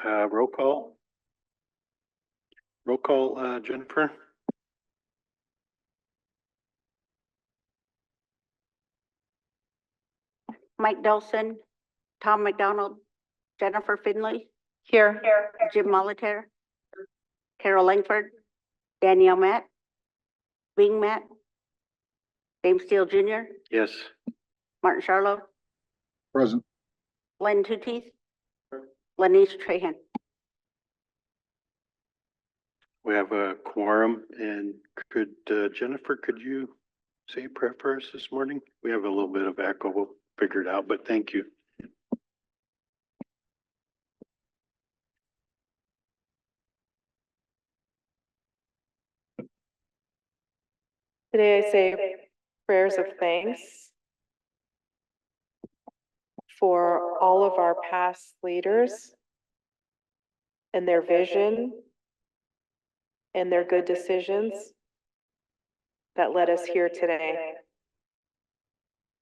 Roll call. Roll call, Jennifer. Mike Delson, Tom McDonald, Jennifer Finley, Here. Jim Molitaire, Carol Langford, Danielle Matt, Bing Matt, James Steele Jr., Yes. Martin Charlo, Present. Len Tootieth, Lenise Trahan. We have a quorum, and could, Jennifer, could you say a prayer for us this morning? We have a little bit of echo, we'll figure it out, but thank you. Today I say prayers of thanks for all of our past leaders and their vision and their good decisions that led us here today.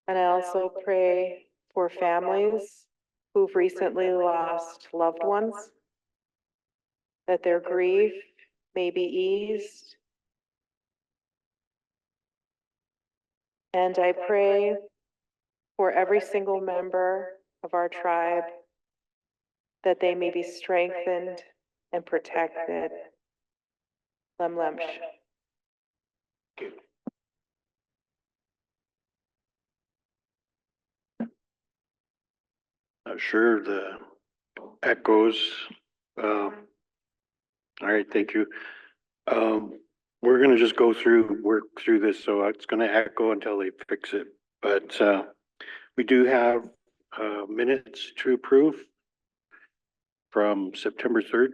And I also pray for families who've recently lost loved ones, that their grief may be eased. And I pray for every single member of our tribe that they may be strengthened and protected. Lem Lemsh. Not sure the echoes. All right, thank you. We're gonna just work through this, so it's gonna echo until they fix it. But we do have minutes to approve from September 3rd.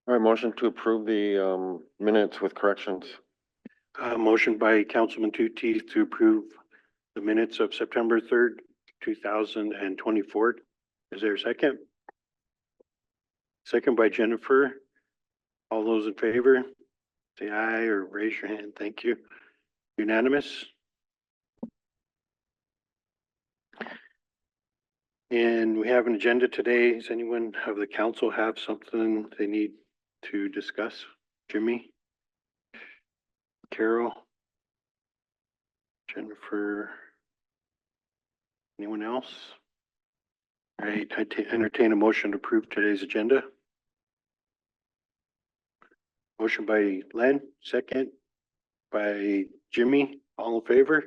All right, motion to approve the minutes with corrections. Motion by Councilman Tootieth to approve the minutes of September 3rd, 2024. Is there a second? Second by Jennifer. All those in favor, say aye or raise your hand. Thank you. Unanimous. And we have an agenda today. Does anyone of the council have something they need to discuss? Jimmy? Carol? Jennifer? Anyone else? All right, I entertain a motion to approve today's agenda. Motion by Len, second by Jimmy. All in favor?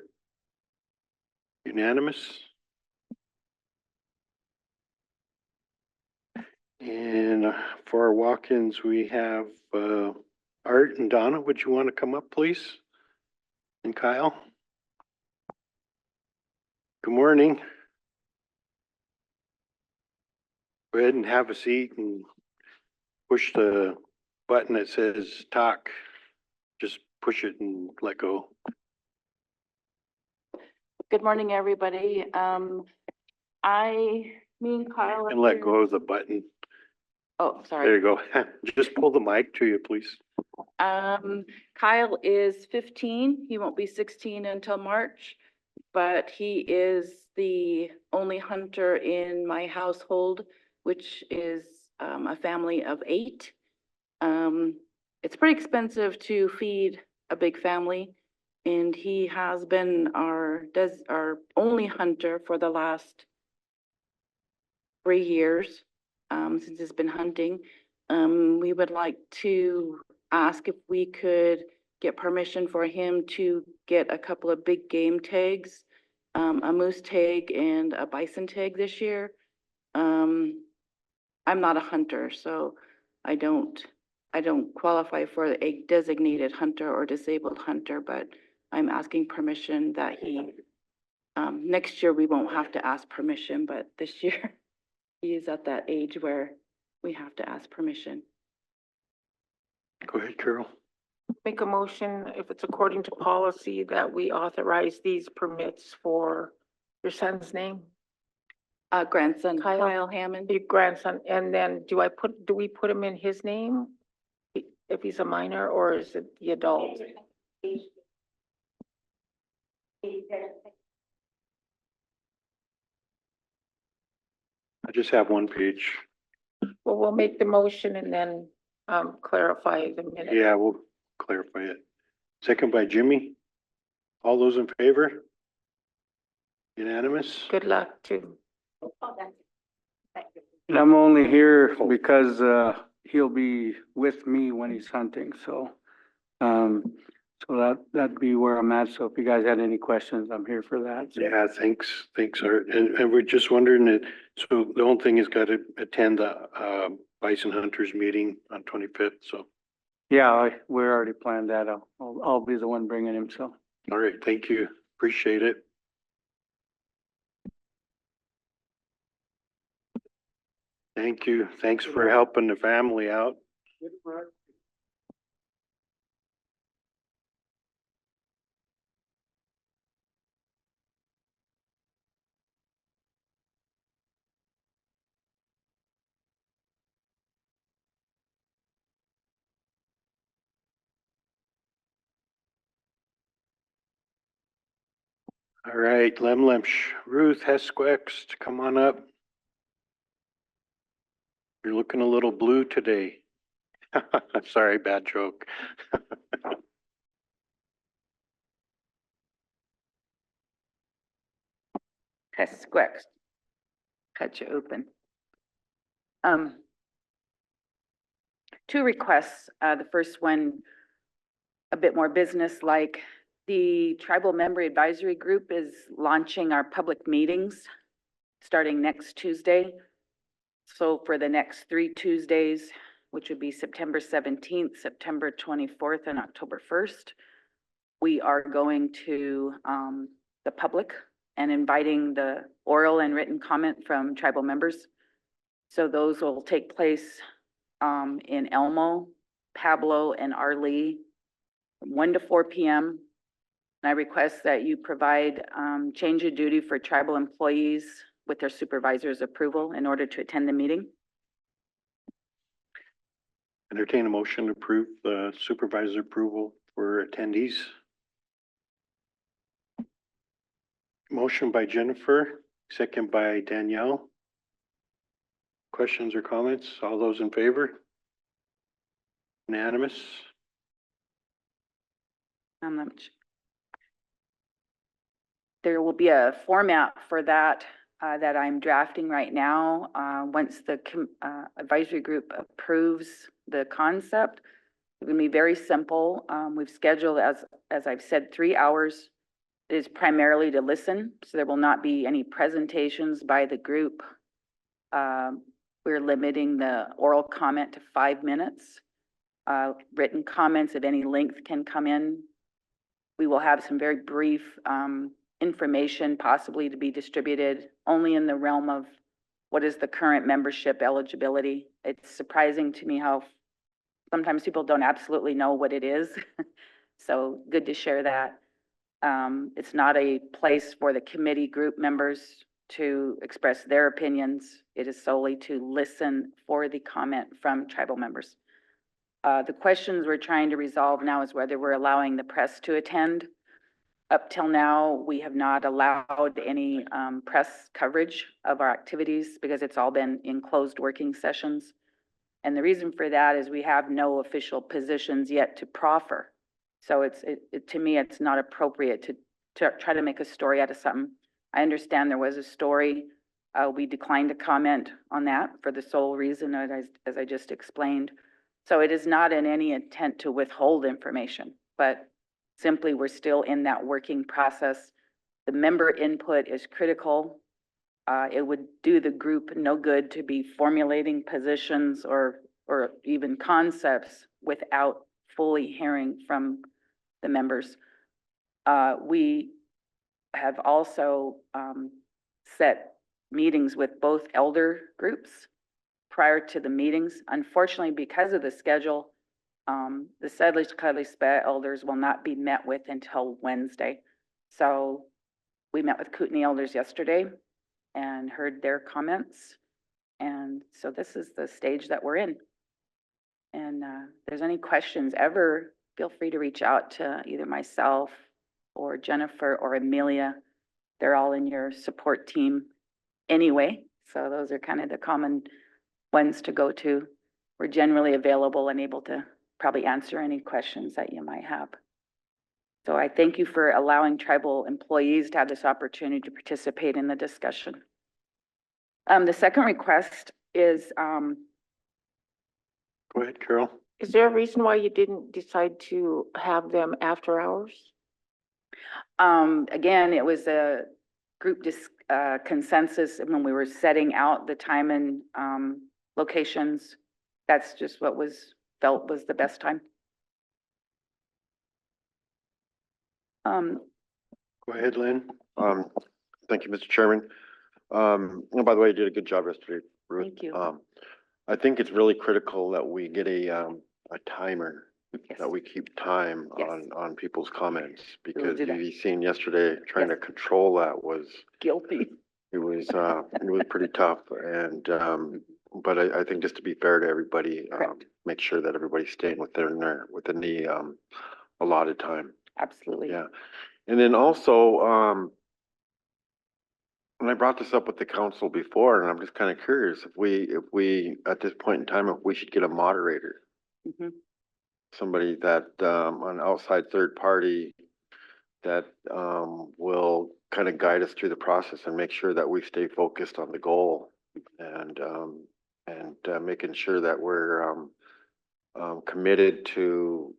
Unanimous. And for our walk-ins, we have Art and Donna. Would you want to come up, please? And Kyle? Good morning. Go ahead and have a seat and push the button that says talk. Just push it and let go. Good morning, everybody. Me and Kyle. And let go of the button. Oh, There sorry. you go. Just pull the mic to you, please. Kyle is 15. He won't be 16 until March, but he is the only hunter in my household, which is a family of 8. It's pretty expensive to feed a big family, and he has been our only hunter for the last 3 years, since he's been hunting. We would like to ask if we could get permission for him to get a couple of big game tags, a moose tag and a bison tag this year. I'm not a hunter, so I don't qualify for a designated hunter or disabled hunter, but I'm asking permission that he, next year we won't have to ask permission, but this year he is at that age where we have to ask permission. Go ahead, Carol. Make a motion, if it's according to policy, that we authorize these permits for your son's name, Grandson Kyle. Kyle Hammond. your grandson, and then do we put him in his name? If he's a minor, or is it the adult? I just have one page. Well, we'll make the motion and then, clarify the minute. Yeah, we'll clarify it. Second by Jimmy. All those in favor? Unanimous? Good luck to, And I'm only here because, he'll be with me when he's hunting, so, that'd be where I'm at. So if you guys had any questions, I'm here for that. So. Yeah, thanks, Art. And we're just wondering that, so the whole thing has got to attend the Bison Hunters meeting on 25th, so. Yeah, we already planned that. I'll be the one bringing him, so. All right, thank you. Appreciate it. Thank you. Thanks for helping the family out. All right, Lemlemsh, Ruth Hesquex, come on up. You're looking a little blue today. Sorry, bad joke. Squex. Cut you open. Two requests. The first one, a bit more business-like. The Tribal Member Advisory Group is launching our public meetings starting next Tuesday. So for the next 3 Tuesdays, which would be September 17th, September 24th, and October 1st, we are going to the public and inviting the oral and written comment from tribal members. So those will take place in Elmo, Pablo, and Arlee from 1 to 4 p.m. And I request that you provide change of duty for tribal employees with their supervisor's approval in order to attend the meeting. Entertain a motion to approve the supervisor approval for attendees. Motion by Jennifer, second by Danielle. Questions or comments? All those in favor? Unanimous? There will be a format for that that I'm drafting right now. Once the advisory group approves the concept, it's going to be very simple. We've scheduled, as I've said, 3 hours. It is primarily to listen, so there will not be any presentations by the group. We're limiting the oral comment to 5 minutes. Written comments of any length can come in. We will have some very brief information possibly to be distributed only in the realm of what is the current membership eligibility. It's surprising to me how sometimes people don't absolutely know what it is. So good to share that. It's not a place for the committee group members to express their opinions. It is solely to listen for the comment from tribal members. The questions we're trying to resolve now is whether we're allowing the press to attend. Up till now, we have not allowed any press coverage of our activities because it's all been in closed working sessions. And the reason for that is we have no official positions yet to proffer. So to me, it's not appropriate to try to make a story out of something. I understand there was a story. We declined to comment on that for the sole reason as I just explained. So it is not in any intent to withhold information, but simply we're still in that working process. The member input is critical. It would do the group no good to be formulating positions or even concepts without fully hearing from the members. We have also set meetings with both elder groups prior to the meetings. Unfortunately, because of the schedule, the CSKT elders will not be met with until Wednesday. So we met with Kootenai elders yesterday and heard their comments. And so this is the stage that we're in. And if there's any questions ever, feel free to reach out to either myself or Jennifer or Amelia. They're all in your support team anyway. So those are kind of the common ones to go to. We're generally available and able to probably answer any questions that you might have. So I thank you for allowing tribal employees to have this opportunity to participate in the discussion. The second request is, Go ahead, Carol. Is there a reason why you didn't decide to have them after hours? again, it was a group consensus when we were setting out the time and locations. That's just what was felt was the best time. Go ahead, Lynn. Thank you, Mr. Chairman. And by the way, you did a good job yesterday, Ruth. Thank you. I think it's really critical that we get a timer, Yes. that we keep time Yes. on people's comments, because do that. you've seen yesterday, trying to control that was, Guilty. it was pretty tough. And, but I think just to be fair to everybody, Correct. make sure that everybody's staying within the allotted time. Absolutely. Yeah. And then also, when I brought this up with the council before, and I'm just kind of curious if we, at this point in time, if we should get a moderator, Mhm. somebody that, an outside third party that, will kind of guide us through the process and make sure that we stay focused on the goal and making sure that we're, committed to,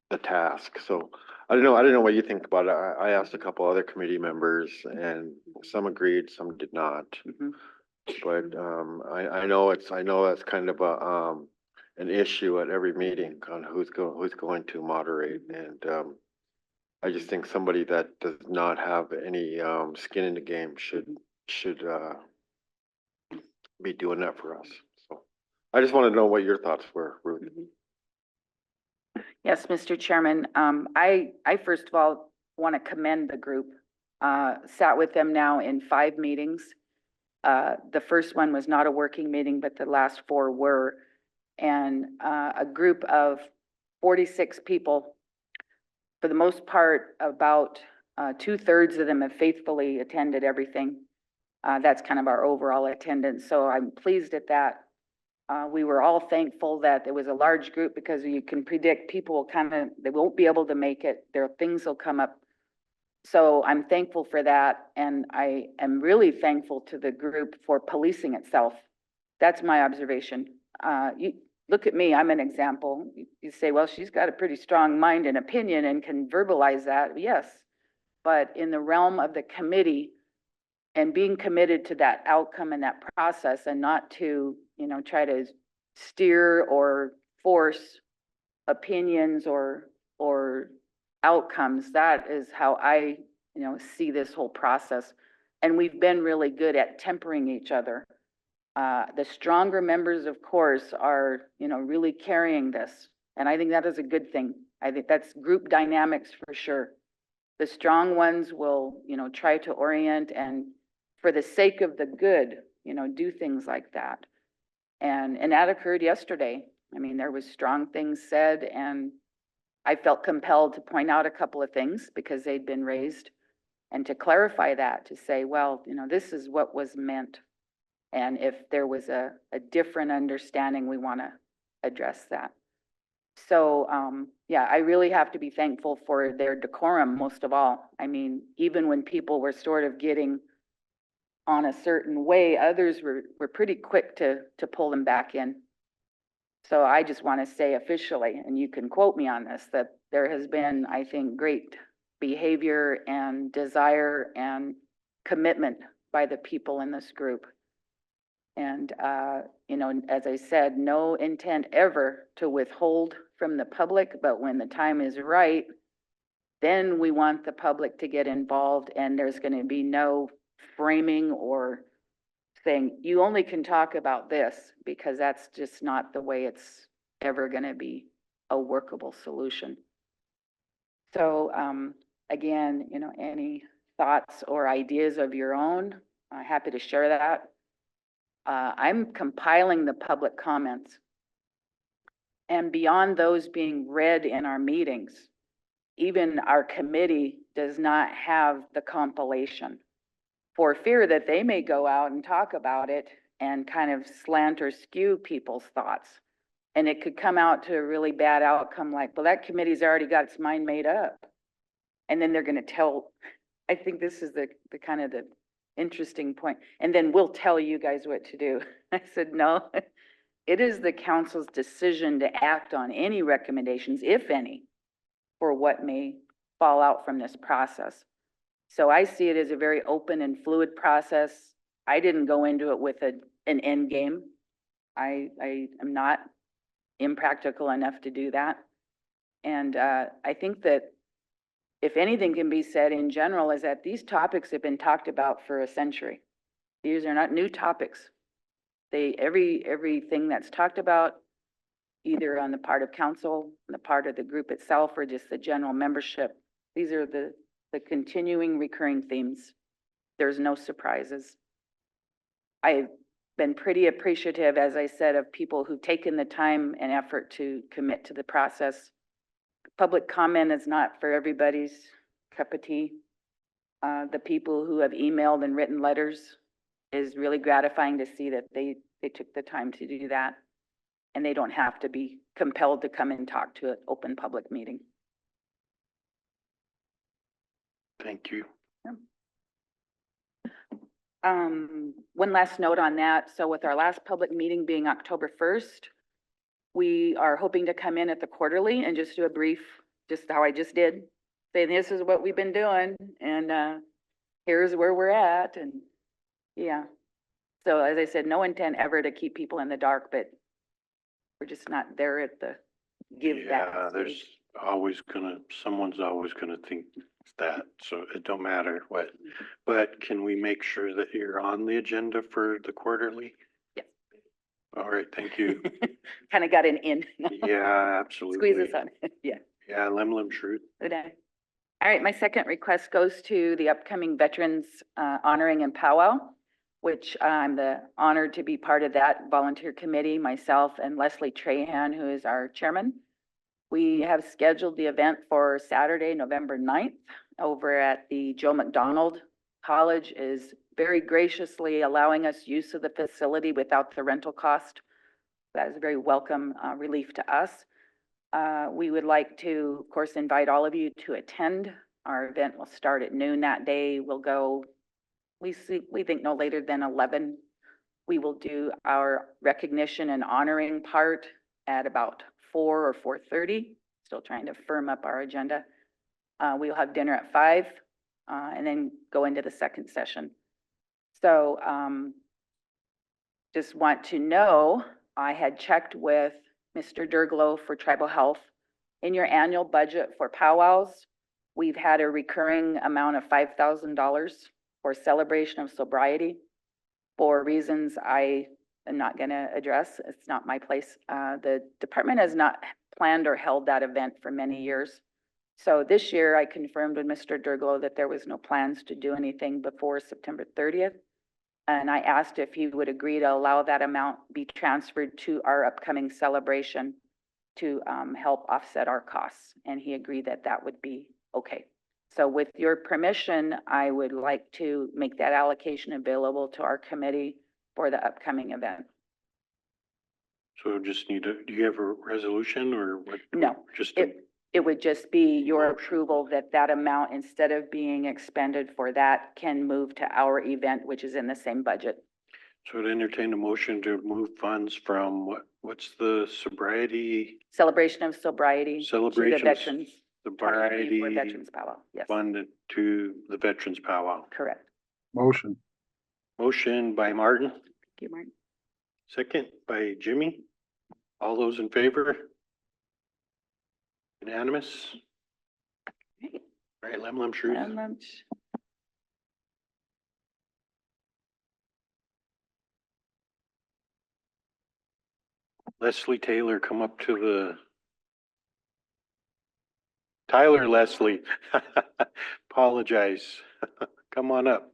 the task. So I don't know what you think about it. I asked a couple other committee members and some agreed, some did not. Mhm. But I know that's kind of an issue at every meeting on who's going to moderate. And I just think somebody that does not have any skin in the game should be doing that for us. So I just want to know what your thoughts were, Ruth. Mhm. Yes, Mr. Chairman. I first of all want to commend the group. Sat with them now in 5 meetings. The first one was not a working meeting, but the last 4 were. And a group of 46 people, for the most part, about 2/3 of them have faithfully attended everything. That's kind of our overall attendance. So I'm pleased at that. We were all thankful that it was a large group because you can predict people will they won't be able to make it. Things will come up. So I'm thankful for that. And I am really thankful to the group for policing itself. That's my observation. You look at me, I'm an example. You say, well, she's got a pretty strong mind and opinion and can verbalize that. Yes. But in the realm of the committee and being committed to that outcome and that process and not to, try to steer or force opinions or outcomes, that is how I, see this whole process. And we've been really good at tempering each other. The stronger members, of course, are, really carrying this. And I think that is a good thing. I think that's group dynamics for sure. The strong ones will, try to orient and for the sake of the good, do things like that. And that occurred yesterday. I mean, there was strong things said and I felt compelled to point out a couple of things because they'd been raised and to clarify that, to say, well, you know, this is what was meant. And if there was a different understanding, we want to address that. So, yeah, I really have to be thankful for their decorum most of all. I mean, even when people were sort of getting on a certain way, others were pretty quick to pull them back in. So I just want to say officially, and you can quote me on this, that there has been, I think, great behavior and desire and commitment by the people in this group. And, you know, as I said, no intent ever to withhold from the public, but when the time is right, then we want the public to get involved, and there's going to be no framing or saying, you only can talk about this, because that's just not the way it's ever going to be a workable solution. So, again, you know, any thoughts or ideas of your own, happy to share that. I'm compiling the public comments. And beyond those being read in our meetings, even our committee does not have the compilation for fear that they may go out and talk about it and kind of slant or skew people's thoughts. And it could come out to a really bad outcome, like, well, that committee's already got its mind made up. And then they're going to tell, I think this is the kind of the interesting point. And then we'll tell you guys what to do. I said, no, it is the council's decision to act on any recommendations, if any, for what may fall out from this process. So I see it as a very open and fluid process. I didn't go into it with an end game. I am not impractical enough to do that. And I think that if anything can be said in general is that these topics have been talked about for a century. These are not new topics. Everything that's talked about, either on the part of council, on the part of the group itself, or just the general membership, these are the continuing recurring themes. There's no surprises. I've been pretty appreciative, as I said, of people who've taken the time and effort to commit to the process. Public comment is not for everybody's cup of tea. The people who have emailed and written letters is really gratifying to see that they took the time to do that. And they don't have to be compelled to come and talk to an open public meeting. Thank you. One last note on that. So with our last public meeting being October 1st, we are hoping to come in at the quarterly and just do a brief, just how I just did, say this is what we've been doing and here's where we're at. And yeah, so as I said, no intent ever to keep people in the dark, but we're just not there at the give back Yeah, there's stage. someone's always gonna think that, so it don't matter what. But can we make sure that you're on the agenda for the quarterly? Yes. All right, thank you. Kind of got an in. Yeah, absolutely. Squeeze us on it. Yeah. Yeah, lemon truth. Okay. All right, my second request goes to the upcoming Veterans Honoring and Powwow, which I'm honored to be part of that volunteer committee, myself and Leslie Trahan, who is our chairman. We have scheduled the event for Saturday, November 9th, over at the Joe McDonald. College is very graciously allowing us use of the facility without the rental cost. That is a very welcome relief to us. We would like to, of course, invite all of you to attend. Our event will start at noon that day. We'll go, we think no later than 11. We will do our recognition and honoring part at about 4 or 4:30. Still trying to firm up our agenda. We'll have dinner at 5 and then go into the second session. So just want to know, I had checked with Mr. Derglo for Tribal Health. In your annual budget for powwows, we've had a recurring amount of $5,000 for celebration of sobriety for reasons I am not going to address. It's not my place. The department has not planned or held that event for many years. So this year I confirmed with Mr. Derglo that there was no plans to do anything before September 30th. And I asked if he would agree to allow that amount be transferred to our upcoming celebration. to help offset our costs. And he agreed that that would be okay. So with your permission, I would like to make that allocation available to our committee for the upcoming event. So just need to, do you have a resolution or what? No, Just, it would just be your Motion. approval that that amount, instead of being expended for that, can move to our event, which is in the same budget. so to entertain a motion to move funds from what's the sobriety Celebration of sobriety to the Celebrations, veterans. 2024 sobriety Veterans powwow, yes, fund to the Veterans Powwow? correct. Motion. Motion by Martin, Thank you, Martin. second by Jimmy. All those in favor? Unanimous? Right. All right, Lem Shrews. Leslie Taylor, come up to the. Tyler Leslie, apologize. Come on up.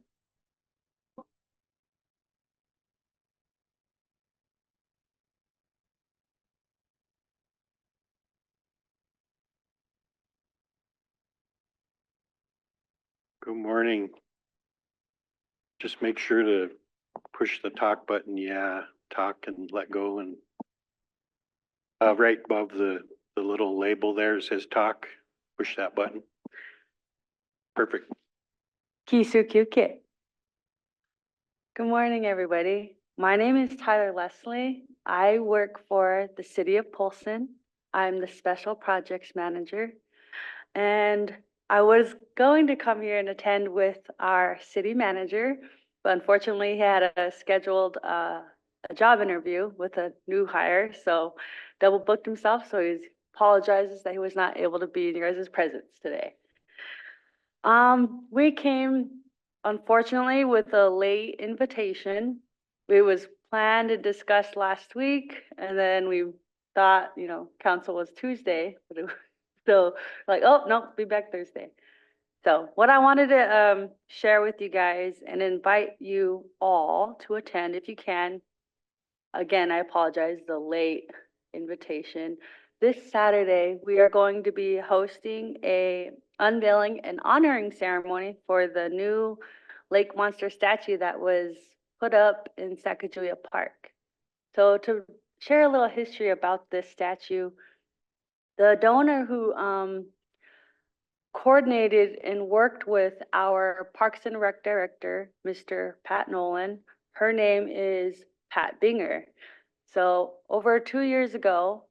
Good morning. Just make sure to push the talk button. Yeah, talk and let go and right above the little label there says talk, push that button. Perfect. Kisu Kyuke. Good morning, everybody. My name is Tyler Leslie. I work for the City of Polson. I'm the Special Projects Manager. And I was going to come here and attend with our city manager, but unfortunately he had a scheduled a job interview with a new hire, so double booked himself, so he apologizes that he was not able to be in your guys' presence today. We came unfortunately with a late invitation. It was planned and discussed last week, and then we thought, you know, council was Tuesday, but it was still like, oh, no, be back Thursday. So what I wanted to share with you guys and invite you all to attend if you can. Again, I apologize, the late invitation. This Saturday, we are going to be hosting a unveiling and honoring ceremony for the new lake monster statue that was put up in Sacagawea Park. So to share a little history about this statue, the donor who coordinated and worked with our Parks and Rec director, Mr. Pat Nolan, her name is Pat Binger. So over 2 years ago,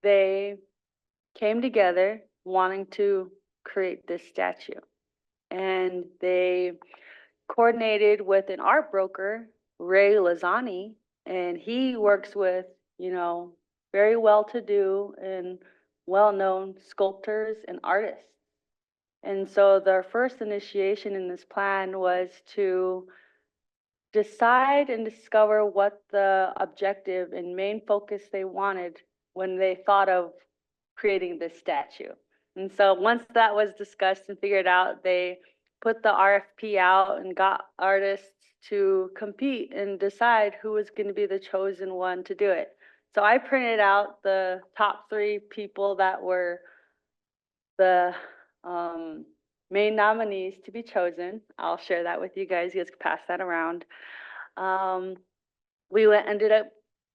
they came together wanting to create this statue. And they coordinated with an art broker, Ray Lazani, and he works with, you know, very well-to-do and well-known sculptors and artists. And so their first initiation in this plan was to decide and discover what the objective and main focus they wanted when they thought of creating this statue. And so once that was discussed and figured out, they put the RFP out and got artists to compete and decide who was going to be the chosen one to do it. So I printed out the top 3 people that were the main nominees to be chosen. I'll share that with you guys. You guys can pass that around. We ended up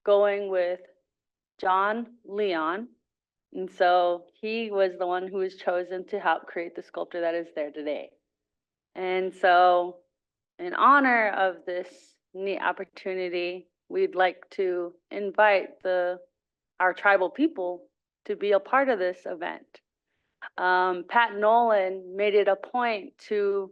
going with John Leon. And so he was the one who was chosen to help create the sculpture that is there today. And so in honor of this neat opportunity, we'd like to invite our tribal people to be a part of this event. Pat Nolan made it a point to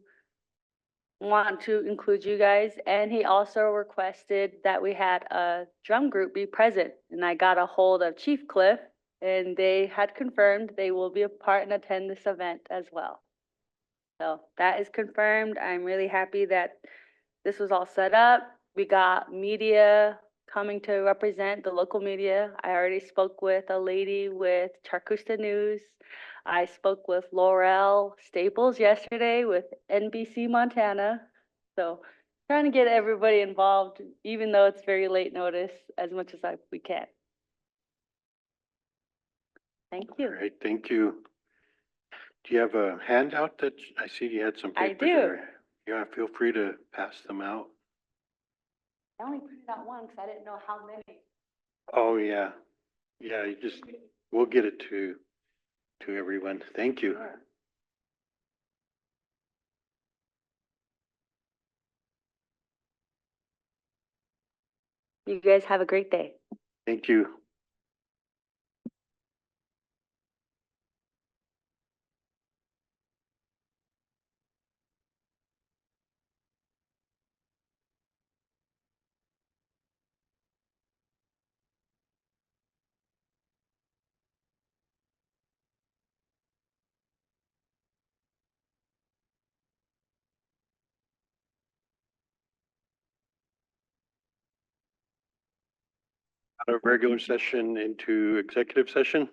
want to include you guys, and he also requested that we had a drum group be present. And I got a hold of Chief Cliff, and they had confirmed they will be a part and attend this event as well. So that is confirmed. I'm really happy that this was all set up. We got media coming to represent the local media. I already spoke with a lady with Charcusta News. I spoke with Laurel Staples yesterday with NBC Montana. So trying to get everybody involved, even though it's very late notice, as much as we can. Thank All you. right, thank you. Do you have a handout that, I see you had some I papers do. there. Yeah, feel free to pass them out. I only printed out one because I didn't know how many. Oh, yeah. Yeah, we'll get it to everyone. Thank you. Sure. You guys have a great day. Thank you. Out of regular session into executive session.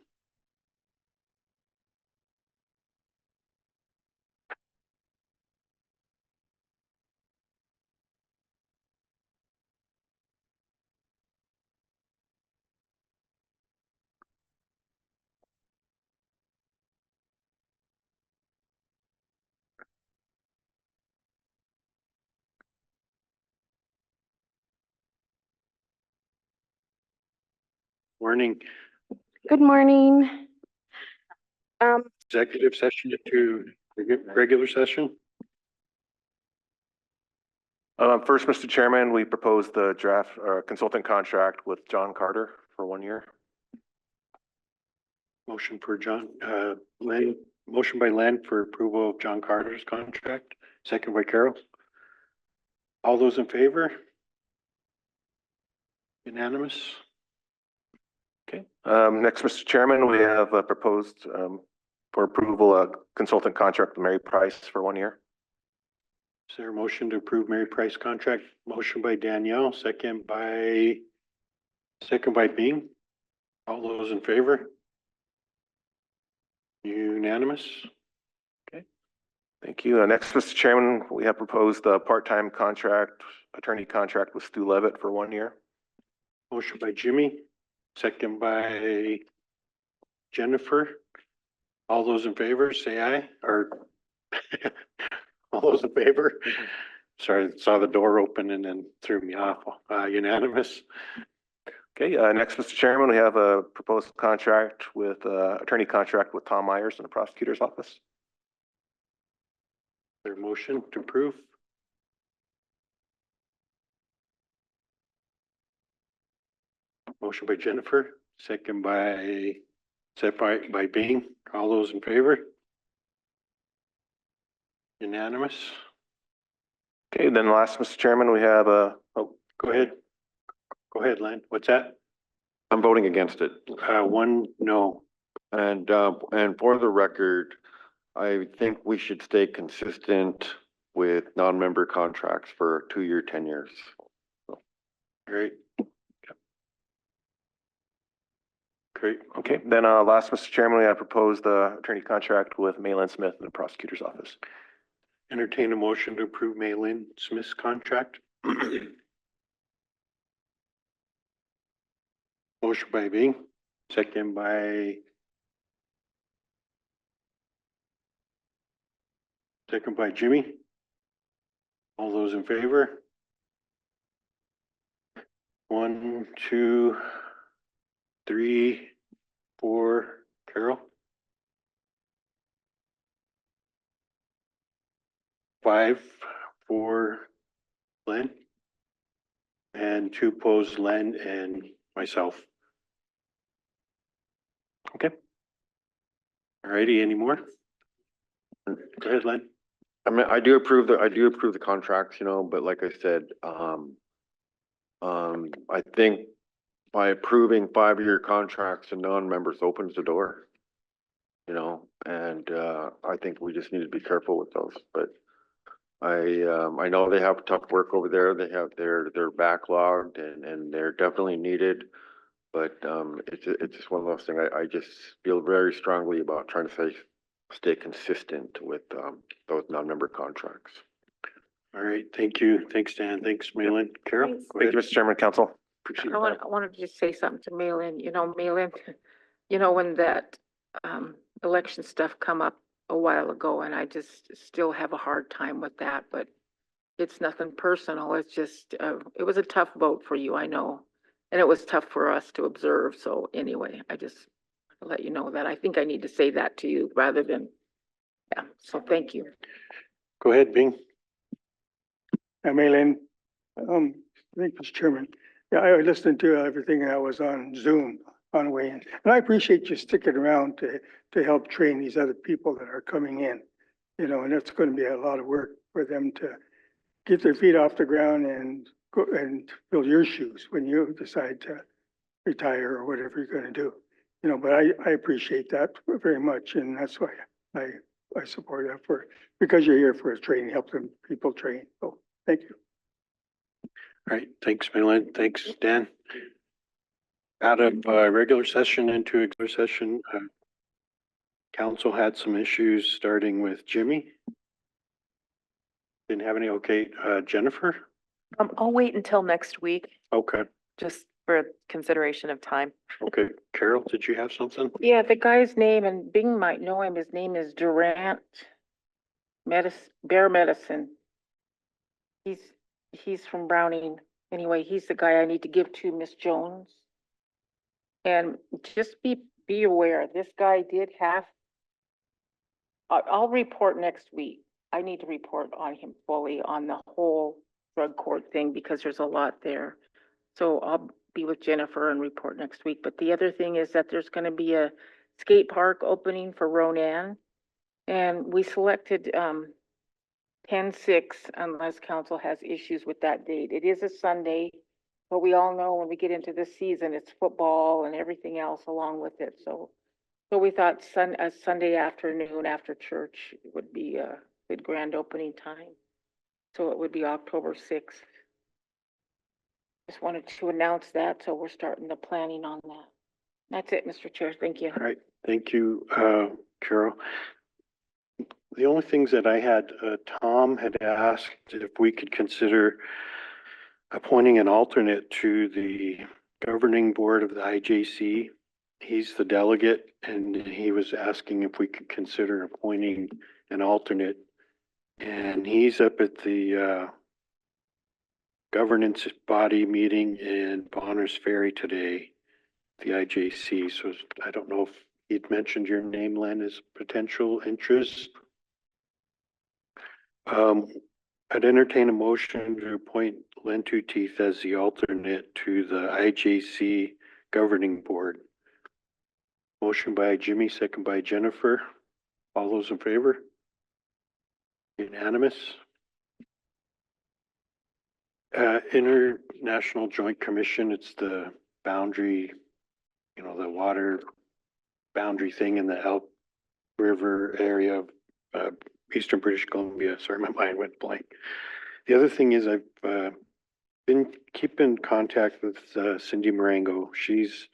Morning. Good morning. Executive session into regular session. First, Mr. Chairman, we propose the draft consultant contract with John Carter for 1 year. Motion for Len, motion by Len for approval of John Carter's contract, second by Carol. All those in favor? Unanimous? Okay. Next, Mr. Chairman, we have proposed for approval a consultant contract with Mary Price for 1 year. Is there a motion to approve Mary Price contract? Motion by Danielle, second by Bing. All those in favor? Unanimous? Thank you. Next, Mr. Chairman, we have proposed a part-time contract, attorney contract with Stu Levitt for 1 year. Motion by Jimmy, second by Jennifer. All those in favor, say aye, or all those in favor? Sorry, saw the door open and then threw me off. Unanimous? Okay, next, Mr. Chairman, we have a proposed contract with, attorney contract with Tom Myers in the prosecutor's office. Their motion to approve? Motion by Jennifer, second by Bing. All those in favor? Unanimous? Okay, then last, Mr. Chairman, we have a, Go ahead. Go ahead, Len. What's that? I'm voting against it. One, no. And for the record, I think we should stay consistent with non-member contracts for 2-year tenures. Great. Great. okay, then last, Mr. Chairman, we have proposed the attorney contract with Malin Smith in the prosecutor's office. Entertain a motion to approve Maylin Smith's contract. Motion by Bing, second by Jimmy. All those in favor? 1, 2, 3, 4. Carol? 5 for Len. And 2 opposed, Len and myself. Okay. All righty, any more? Go ahead, Len. I mean, I do approve the contracts, but like I said, I think by approving 5-year contracts to non-members opens the door, and I think we just need to be careful with those, but I know they have tough work over there. They're backlogged and they're definitely needed, but it's just one of those things. I just feel very strongly about trying to stay consistent with those non-member contracts. All right, thank you. Thanks, Dan. Thanks, Malin. Carol? Thanks. Go Thank you, ahead. Mr. Chairman, Council. Appreciate I your time. wanted to just say something to Malin, Malin, when that election stuff come up a while ago, and I just still have a hard time with that, but it's nothing personal. It's just, it was a tough vote for you, I know. And it was tough for us to observe. So anyway, I just let you know that. I think I need to say that to you rather than, yeah, so thank you. Go ahead, Bing. Maylin, thank you, Mr. Chairman. Yeah, I listened to everything that was on Zoom on the way in. And I appreciate you sticking around to help train these other people that are coming in. You know, and it's going to be a lot of work for them to get their feet off the ground and go and fill your shoes when you decide to retire or whatever you're going to do. You know, but I appreciate that very much. And that's why I support that because you're here for training, help them people train. So thank you. All right, thanks, Malin. Thanks, Dan. Out of regular session into executive session, council had some issues starting with Jimmy. Didn't have any. Okay, Jennifer? I'll wait until next week, Okay, just for consideration of time. okay. Carol, did you have something? Yeah, the guy's name, and Bing might know him, his name is Durant Bear Medicine. He's from Browning. Anyway, he's the guy I need to give to Miss Jones. And just be aware, this guy did have, I'll report next week. I need to report on him fully on the whole drug court thing because there's a lot there. So I'll be with Jennifer and report next week. But the other thing is that there's going to be a skate park opening for Ronan. And we selected 10-6 unless council has issues with that date. It is a Sunday, but we all know when we get into this season, it's football and everything else along with it. So we thought a Sunday afternoon after church would be a good grand opening time. So it would be October 6th. Just wanted to announce that, so we're starting the planning on that. That's it, Mr. Chair. Thank you. All right, thank you, Carol. The only things that I had, Tom had asked if we could consider appointing an alternate to the governing board of the IJC. He's the delegate, and he was asking if we could consider appointing an alternate. And he's up at the governance body meeting in Bonners Ferry today, the IJC. So I don't know if he'd mentioned your name, Len, as potential interest. I'd entertain a motion to appoint Len Two Teeth as the alternate to the IJC governing board. Motion by Jimmy, second by Jennifer. All those in favor? Unanimous. International Joint Commission, it's the boundary, you know, the water boundary thing in the Elk River area of Eastern British Columbia. Sorry, my mind went blank. The other thing is I've been keeping contact with Cindy Marengo. She's,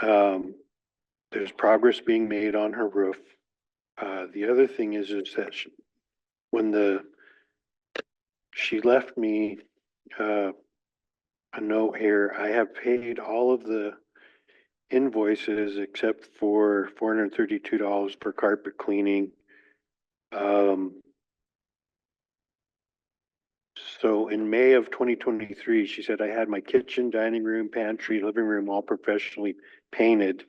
there's progress being made on her roof. The other thing is that when she left me a note here, I have paid all of the invoices except for $432 for carpet cleaning. So in May of 2023, she said I had my kitchen, dining room, pantry, living room all professionally painted.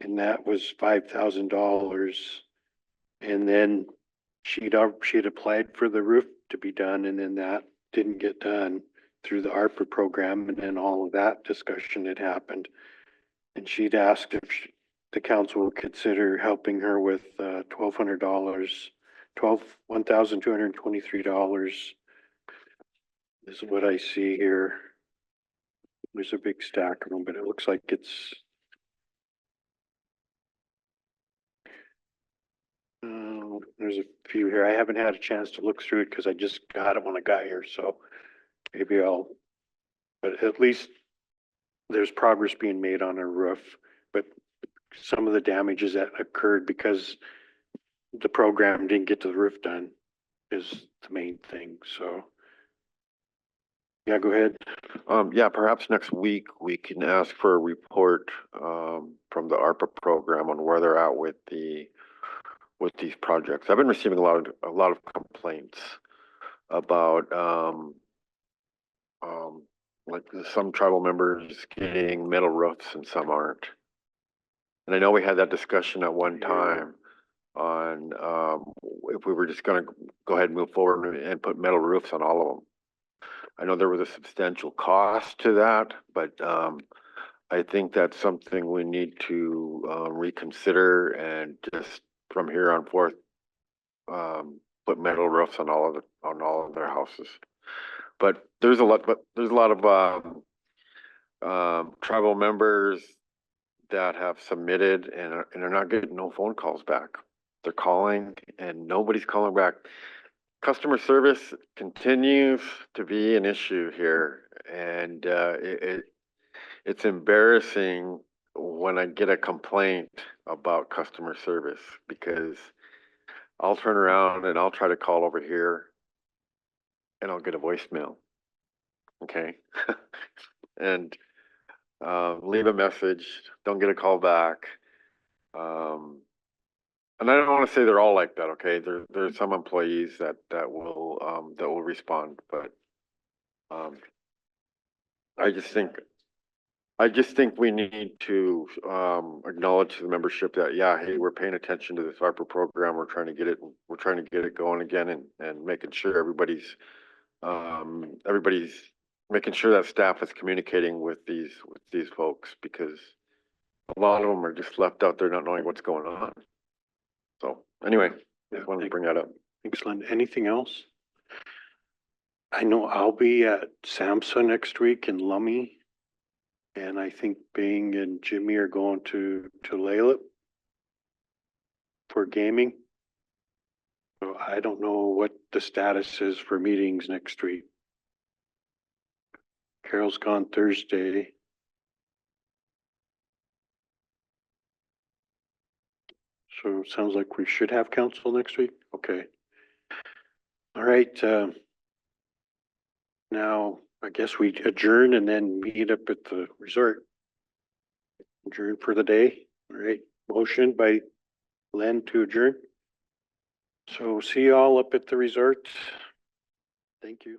And that was $5,000. And then she'd applied for the roof to be done, and then that didn't get done through the ARPA program, and then all of that discussion had happened. And she'd asked if the council would consider helping her with $1,223. This is what I see here. There's a big stack of them, but it looks like it's there's a few here. I haven't had a chance to look through it because I just got it when I got here. So maybe but at least there's progress being made on a roof. But some of the damages that occurred because the program didn't get to the roof done is the main thing. So Yeah, go ahead. Yeah, perhaps next week we can ask for a report, from the ARPA program on where they're at with with these projects. I've been receiving a lot of complaints about, like some tribal members getting metal roofs and some aren't. And I know we had that discussion at one time on, if we were just gonna go ahead and move forward and put metal roofs on all of them. I know there was a substantial cost to that, but, I think that's something we need to, reconsider and just from here on forth, put metal roofs on on all of their houses. But there's a lot of, tribal members that have submitted and are not getting no phone calls back. They're calling and nobody's calling back. Customer service continues to be an issue here, and it's embarrassing when I get a complaint about customer service because I'll turn around and I'll try to call over here and I'll get a voicemail. Okay. And leave a message, don't get a call back. And I don't want to say they're all like that, okay? There's some employees that will respond, but I just think we need to acknowledge to the membership that, yeah, hey, we're paying attention to this ARPA program. We're trying to get it going again and making sure everybody's making sure that staff is communicating with these folks, because a lot of them are just left out there not knowing what's going on. So anyway, just wanted to bring that up. Thanks, Lynn. Anything else? I know I'll be at SAMHSA next week in Lummi. And I think Bing and Jimmy are going to Layla for gaming. So I don't know what the status is for meetings next week. Carol's gone Thursday. So it sounds like we should have council next week. Okay. All right. Now I guess we adjourn and then meet up at the resort. Adjourn for the day. All right. Motion by Len to adjourn. So see you all up at the resort. Thank you.